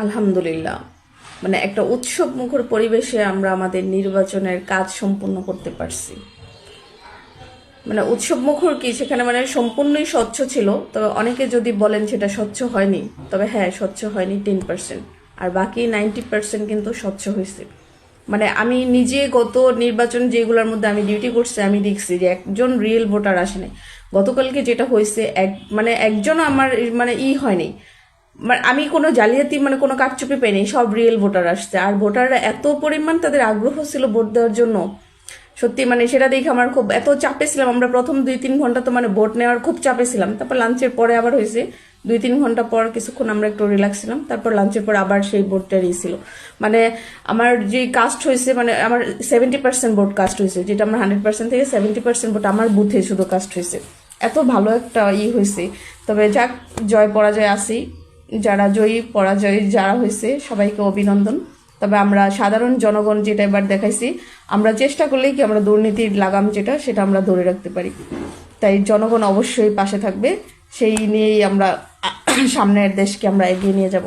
আলহামদুলিল্লাহ, মানে একটা উৎসব মুখর পরিবেশে আমরা আমাদের নির্বাচনের কাজ সম্পূর্ণ করতে পারছি। মানে উৎসব মুখর কি, সেখানে মানে সম্পূর্ণই স্বচ্ছ ছিল। তবে অনেকে যদি বলেন সেটা স্বচ্ছ হয়নি, তবে হ্যাঁ, স্বচ্ছ হয়নি 10%, আর বাকি 90% কিন্তু স্বচ্ছ হয়েছে। মানে আমি নিজে গত নির্বাচন যেগুলোর মধ্যে আমি ডিউটি করছি, আমি দেখছি যে একজন রিয়েল ভোটার আসে নাই। গতকালকে যেটা হয়েছে, মানে একজন আমার মানে হয়নি। মানে আমি কোনো জালিয়াতি মানে কোনো কারচুপি পাইনি, সব রিয়েল ভোটার আসছে। আর ভোটাররা এত পরিমাণ তাদের আগ্রহ ছিল ভোট দেওয়ার জন্য, সত্যি মানে সেটা দেখে আমার খুব এত চাপে ছিলাম। আমরা প্রথম 2-3 ঘন্টা তো মানে ভোট নেওয়ার খুব চাপে ছিলাম। তারপর লাঞ্চের পরে আবার হয়েছে 2-3 ঘন্টা পর কিছুক্ষণ আমরা একটু রিল্যাক্স ছিলাম। তারপর লাঞ্চের পর আবার সেই ভোটটা ছিল। মানে আমার যে কাস্ট হয়েছে, মানে আমার 70% ভোট কাস্ট হয়েছে, যেটা আমার 100% থেকে 70% ভোট আমার বুথে শুধু কাস্ট হয়েছে। এত ভালো একটা হয়েছে। তবে যাক, জয় পরাজয় আসি, যারা জয়ী পরাজয়ী যারা হয়েছে সবাইকে অভিনন্দন। তবে আমরা সাধারণ জনগণ যেটা এবার দেখাইছি, আমরা চেষ্টা করলেই কি আমরা দুর্নীতির লাগাম যেটা সেটা আমরা ধরে রাখতে পারি। তাই জনগণ অবশ্যই পাশে থাকবে, সেই নিয়েই আমরা সামনের দেশকে আমরা এগিয়ে নিয়ে যাব।